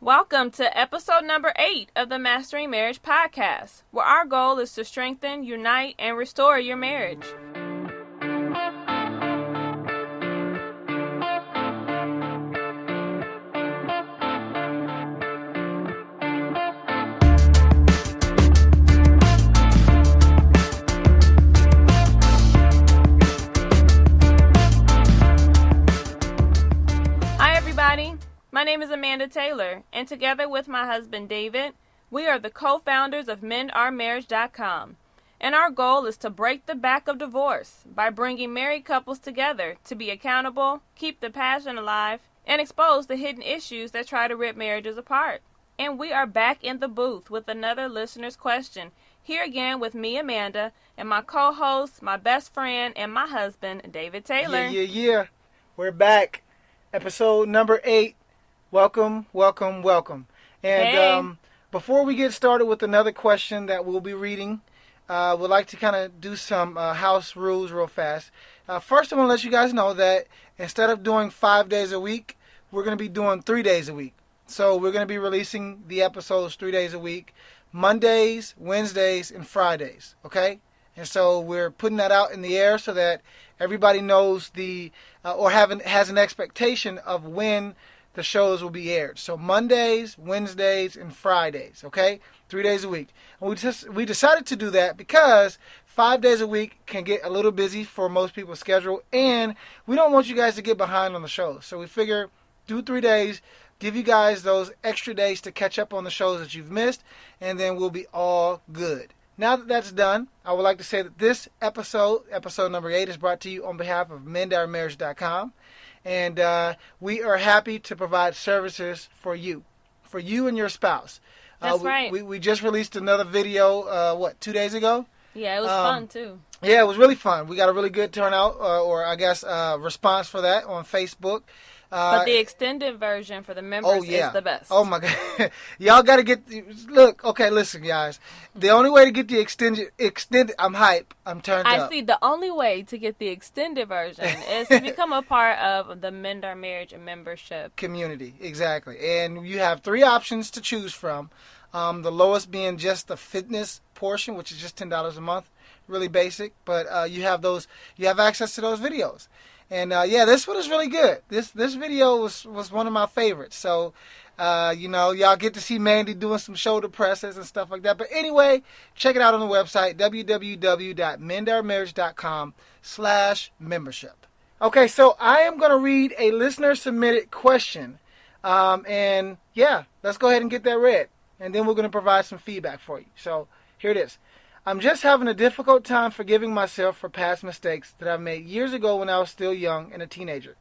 Welcome to episode number 8 of the Mastering Marriage podcast, where our goal is to strengthen, unite, and restore your marriage. Hi everybody, my name is Amanda Taylor, and together with my husband David, we are the co-founders of MendOurMarriage.com. And our goal is to break the back of divorce by bringing married couples together to be accountable, keep the passion alive, and expose the hidden issues that try to rip marriages apart. And we are back in the booth with another listener's question, here again with me, Amanda, and my co-host, my best friend, and my husband, David Taylor. Yeah. We're back. Episode number 8. Welcome. And Hey. Before we get started with another question that we'll be reading, we'd like to kind of do some house rules real fast. First, I want to let you guys know that instead of doing 5 days a week, we're going to be doing 3 days a week. So we're going to be releasing the episodes 3 days a week, Mondays, Wednesdays, and Fridays, okay? And so we're putting that out in the air so that everybody knows has an expectation of when the shows will be aired. So Mondays, Wednesdays, and Fridays, okay? 3 days a week. And we decided to do that because 5 days a week can get a little busy for most people's schedule, and we don't want you guys to get behind on the shows. So we figure do 3 days, give you guys those extra days to catch up on the shows that you've missed, and then we'll be all good. Now that that's done, I would like to say that this episode number 8, is brought to you on behalf of MendOurMarriage.com. And we are happy to provide services for you and your spouse. That's right. We just released another video, 2 days ago? Yeah, it was fun too. Yeah, it was really fun. We got a really good turnout, response for that on Facebook. But the extended version for the members is the best. Oh my God. Y'all got to listen guys. The only way to get the extended, I'm hype. I'm turned up. I see. The only way to get the extended version is to become a part of the Mend Our Marriage membership community. Exactly. And you have 3 options to choose from. The lowest being just the fitness portion, which is just $10 a month. Really basic, but you have access to those videos. And this one is really good. This video was one of my favorites. So, y'all get to see Mandy doing some shoulder presses and stuff like that. But anyway, check it out on the website, www.mendourmarriage.com/membership. Okay, so I am going to read a listener-submitted question. Let's go ahead and get that read. And then we're going to provide some feedback for you. So, here it is. I'm just having a difficult time forgiving myself for past mistakes that I've made years ago when I was still young and a teenager.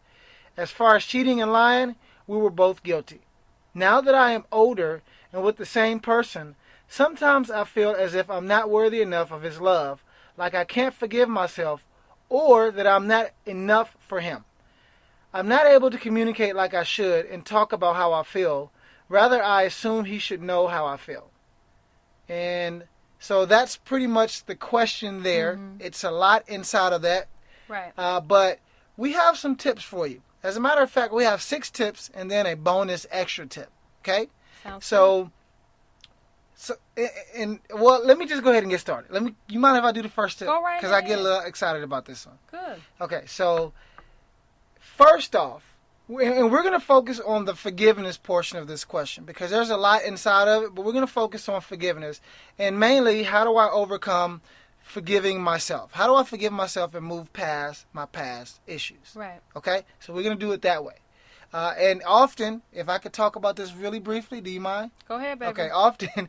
As far as cheating and lying, we were both guilty. Now that I am older and with the same person, sometimes I feel as if I'm not worthy enough of his love, like I can't forgive myself, or that I'm not enough for him. I'm not able to communicate like I should and talk about how I feel. Rather, I assume he should know how I feel. And so that's pretty much the question there. Mm-hmm. It's a lot inside of that. Right. But we have some tips for you. As a matter of fact, we have 6 tips and then a bonus extra tip. Okay? Sounds good. Let me just go ahead and get started. You mind if I do the first tip? Go right ahead. Because I get a little excited about this one. Good. Okay, so first off, and we're going to focus on the forgiveness portion of this question because there's a lot inside of it, but we're going to focus on forgiveness. And mainly, how do I overcome forgiving myself? How do I forgive myself and move past my past issues? Right. Okay? So we're going to do it that way. And often, if I could talk about this really briefly, do you mind? Go ahead, baby. Okay, often,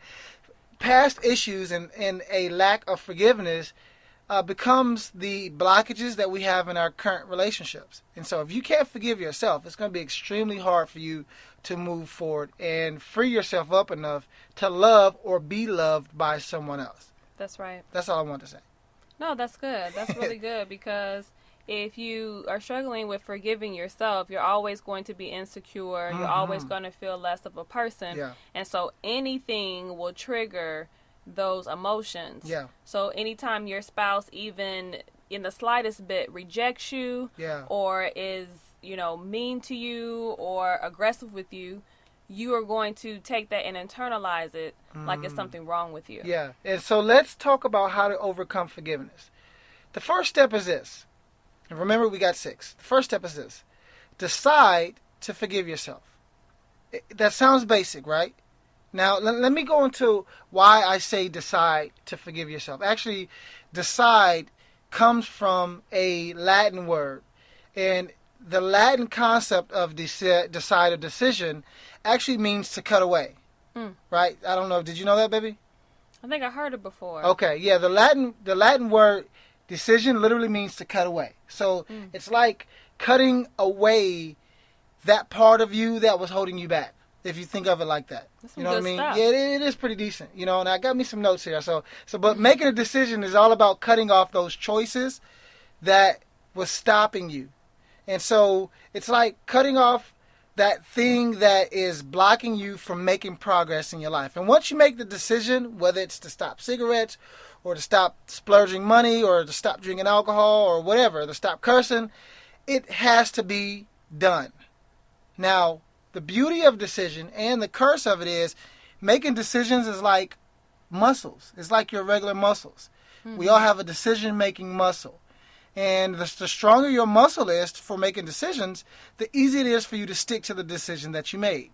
past issues and a lack of forgiveness becomes the blockages that we have in our current relationships. And so if you can't forgive yourself, it's going to be extremely hard for you to move forward and free yourself up enough to love or be loved by someone else. That's right. That's all I want to say. No, that's good. That's really good because if you are struggling with forgiving yourself, you're always going to be insecure. You're always going to feel less of a person. Yeah. And so anything will trigger those emotions. Yeah. So anytime your spouse even in the slightest bit rejects you or is, mean to you or aggressive with you, you are going to take that and internalize it like it's something wrong with you. Yeah. And so let's talk about how to overcome forgiveness. The first step is this. And remember, we got 6. The first step is this. Decide to forgive yourself. That sounds basic, right? Now, let me go into why I say decide to forgive yourself. Actually, decide comes from a Latin word. And the Latin concept of decide or decision actually means to cut away. Right? I don't know. Did you know that, baby? I think I heard it before. Okay. Yeah, the Latin word decision literally means to cut away. So it's like cutting away that part of you that was holding you back, if you think of it like that. That's You know what I mean? stuff. Yeah, it is pretty decent. You know, and I got me some notes here. But making a decision is all about cutting off those choices that was stopping you. And so it's like cutting off that thing that is blocking you from making progress in your life. And once you make the decision, whether it's to stop cigarettes or to stop splurging money or to stop drinking alcohol or whatever, to stop cursing, it has to be done. Now, the beauty of decision and the curse of it is making decisions is like muscles. It's like your regular muscles. We all have a decision-making muscle. And the stronger your muscle is for making decisions, the easier it is for you to stick to the decision that you made.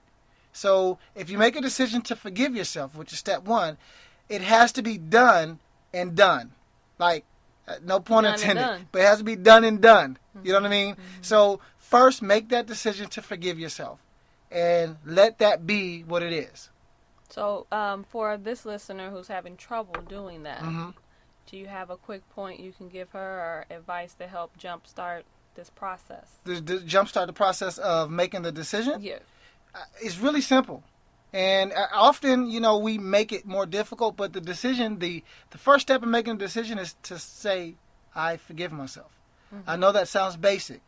So if you make a decision to forgive yourself, which is step 1, it has to be done and done. Like, no pun Done intended, but it has to be done and done. You know what I mean? So first, make that decision to forgive yourself and let that be what it is. So for this listener who's having trouble doing that, do you have a quick point you can give her or advice to help jumpstart this process? The jumpstart the process of making the decision? Yeah. It's really simple. And often, you know, we make it more difficult, but the decision, the first step in making a decision is to say, I forgive myself. I know that sounds basic,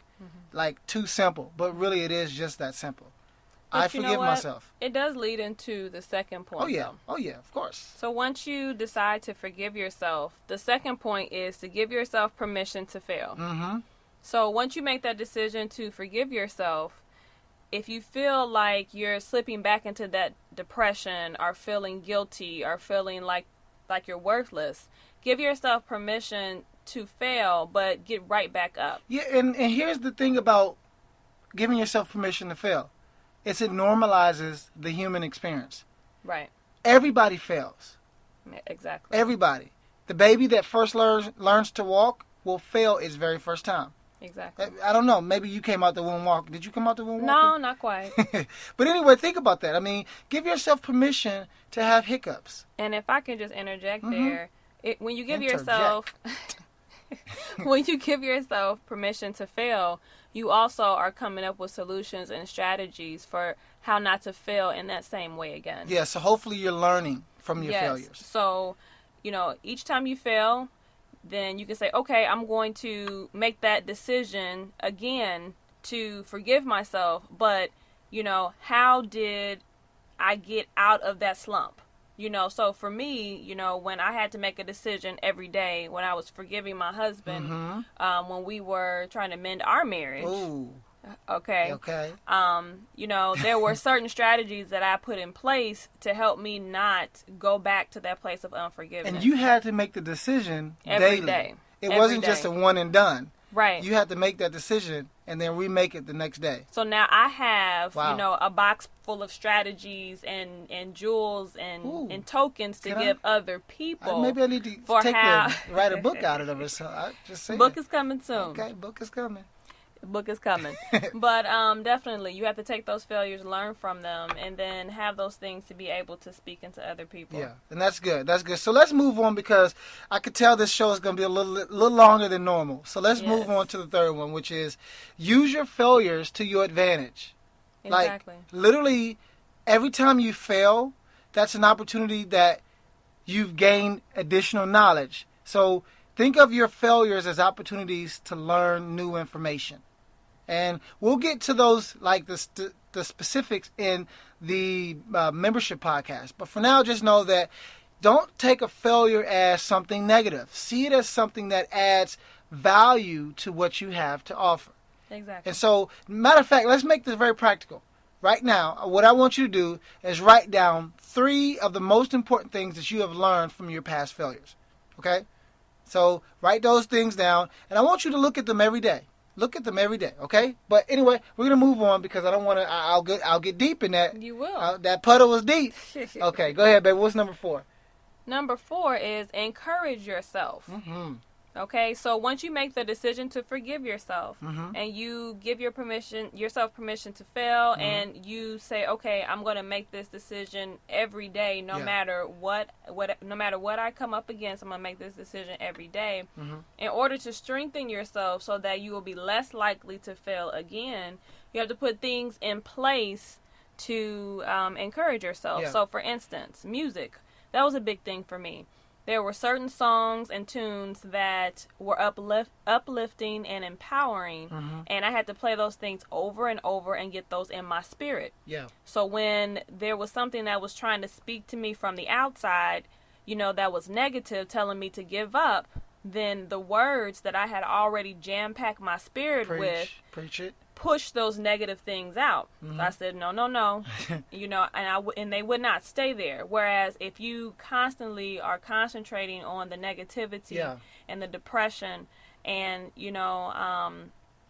like too simple, but really it is just that simple. But I forgive myself. It does lead into the second point. Oh, yeah. Though. Oh, yeah, of course. So once you decide to forgive yourself, the second point is to give yourself permission to fail. So once you make that decision to forgive yourself, if you feel like you're slipping back into that depression or feeling guilty or feeling like you're worthless, give yourself permission to fail, but get right back up. Yeah, and here's the thing about giving yourself permission to fail. It normalizes the human experience. Right. Everybody fails. Exactly. Everybody. The baby that first learns to walk will fail its very first time. Exactly. I don't know. Maybe you came out the womb walking. Did you come out the womb walking? No, not quite. But anyway, think about that. I mean, give yourself permission to have hiccups. And if I can just interject there, when you give Interject. yourself... when you give yourself permission to fail, you also are coming up with solutions and strategies for how not to fail in that same way again. Yeah, so hopefully you're learning from your failures. So, you know, each time you fail, then you can say, okay, I'm going to make that decision again to forgive myself. But, you know, how did I get out of that slump? You know, so for me, you know, when I had to make a decision every day, when I was forgiving my husband, when we were trying to mend our marriage, Ooh. okay, you know, there were certain strategies that I put in place to help me not go back to that place of unforgiveness. And you had to make the decision every daily. day. It wasn't just a one and done. Right. You had to make that decision and then remake it the next day. So now I have, Wow. you know, a box full of strategies and jewels and tokens to give other people. Maybe I need to write a book out of it. So I just say book is coming soon. Okay, book is coming. Book is coming. But definitely, you have to take those failures, learn from them, and then have those things to be able to speak into other people. Yeah, and that's good. That's good. So let's move on because I could tell this show is going to be a little longer than normal. So let's move on to the third one, which is use your failures to your advantage. Exactly. Like, literally, every time you fail, that's an opportunity that you've gained additional knowledge. So think of your failures as opportunities to learn new information. And we'll get to those, like the specifics in the membership podcast. But for now, just know that don't take a failure as something negative. See it as something that adds value to what you have to offer. Exactly. And so, matter of fact, let's make this very practical. right now, what I want you to do is write down 3 of the most important things that you have learned from your past failures. Okay? So write those things down, and I want you to look at them every day. Look at them every day, okay? But anyway, we're gonna move on because I don't want to. I'll get deep in that. You will. That puddle was deep. Okay, go ahead, baby. What's number 4? Number 4 is encourage yourself. Mm-hmm. Okay, so once you make the decision to forgive yourself, Mm-hmm. and you give yourself permission to fail, Mm-hmm. and you say, okay, I'm going to make this decision every day, no matter what I come up against, I'm going to make this decision every day. Mm-hmm. In order to strengthen yourself so that you will be less likely to fail again, you have to put things in place to encourage yourself. Yeah. So, for instance, music. That was a big thing for me. There were certain songs and tunes that were uplifting and empowering, Mm-hmm. and I had to play those things over and over and get those in my spirit. Yeah. So when there was something that was trying to speak to me from the outside, that was negative, telling me to give up, then the words that I had already jam-packed my spirit with Preach it. push those negative things out. Mm-hmm. So I said, no, and they would not stay there. Whereas if you constantly are concentrating on the negativity and the depression and,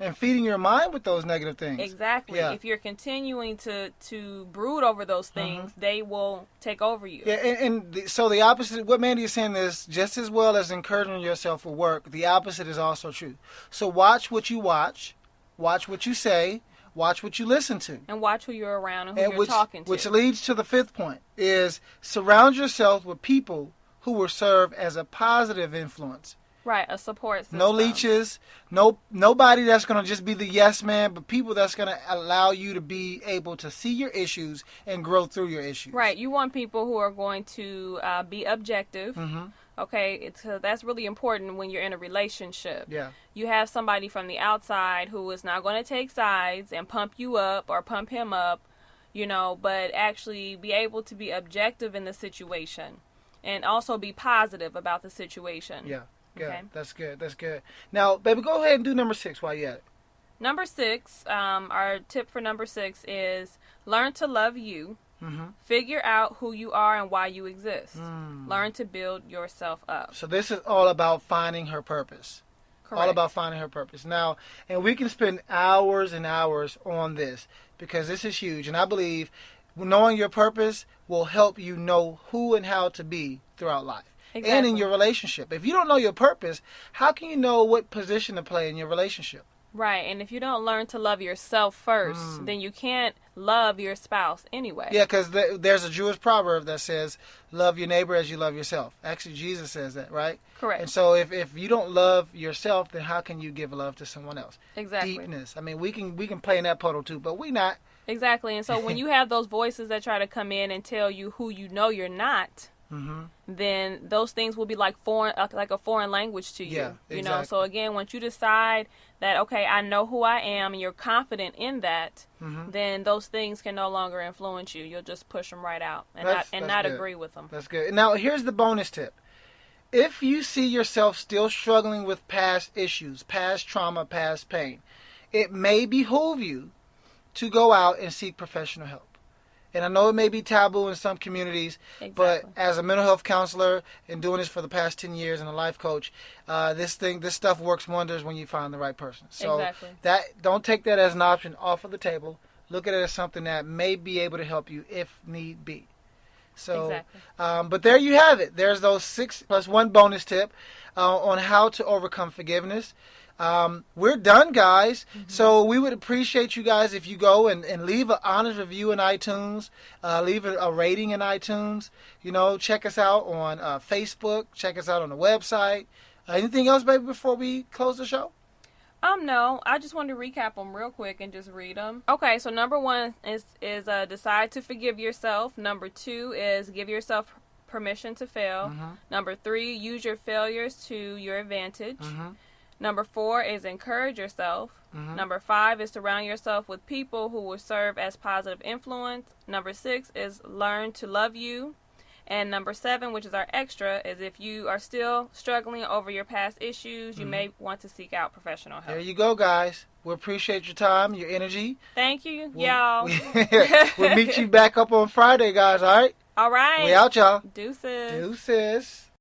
and feeding your mind with those negative things. exactly. Yeah. If you're continuing to brood over those things, they will take over you. Yeah, so the opposite, what Mandy is saying is just as well as encouraging yourself for work, the opposite is also true. So watch what you watch what you say, watch what you listen to. And watch who you're around and who you're talking to. Which leads to the 5th point, is surround yourself with people who will serve as a positive influence. Right, a support system. No leeches, nobody that's going to just be the yes man, but people that's going to allow you to be able to see your issues and grow through your issues. Right, you want people who are going to be objective. Mm-hmm. Okay, that's really important when you're in a relationship. Yeah. You have somebody from the outside who is not going to take sides and pump you up or pump him up, but actually be able to be objective in the situation and also be positive about the situation. Yeah. Good. Okay. That's good. That's good. Now, baby, go ahead and do number 6 while you're at it. Number 6, our tip for number 6 is learn to love you. Mm-hmm. Figure out who you are and why you exist. Mm. Learn to build yourself up. So this is all about finding her purpose. Correct. All about finding her purpose. Now, and we can spend hours and hours on this because this is huge. And I believe knowing your purpose will help you know who and how to be throughout life. Exactly. And in your relationship. If you don't know your purpose, how can you know what position to play in your relationship? Right, and if you don't learn to love yourself first, then you can't love your spouse anyway. Yeah, because there's a Jewish proverb that says, love your neighbor as you love yourself. Actually, Jesus says that, right? Correct. And so if you don't love yourself, then how can you give love to someone else? Exactly. Deepness. I mean, we can play in that puddle too, but we not. Exactly, and so when you have those voices that try to come in and tell you who you know you're not, then those things will be like a foreign language to you. Yeah, exactly. So again, once you decide that, okay, I know who I am, and you're confident in that, then those things can no longer influence you. You'll just push them right out and not good. agree with them. That's good. Now, here's the bonus tip. If you see yourself still struggling with past issues, past trauma, past pain, it may behoove you to go out and seek professional help. And I know it may be taboo in some communities, but as a mental health counselor and doing this for the past 10 years and a life coach, this stuff works wonders when you find the right person. So don't take that as an option off of the table. Look at it as something that may be able to help you if need be. So, but there you have it. There's those 6 plus 1 bonus tip on how to overcome forgiveness. We're done, guys. So we would appreciate you guys if you go and leave an honest review in iTunes, leave a rating in iTunes. Check us out on Facebook. Check us out on the website. Anything else, baby, before we close the show? No. I just wanted to recap them real quick and just read them. Okay, so number 1 is decide to forgive yourself. Number 2 is give yourself permission to fail. Number 3, use your failures to your advantage. Number 4 is encourage yourself. Number 5 is surround yourself with people who will serve as positive influence. Number 6 is learn to love you. And number 7, which is our extra, is if you are still struggling over your past issues, you may want to seek out professional help. There you go, guys. We appreciate your time, your energy. Thank you, y'all. We'll meet you back up on Friday, guys, all right? All right. We out, y'all. Deuces. Deuces.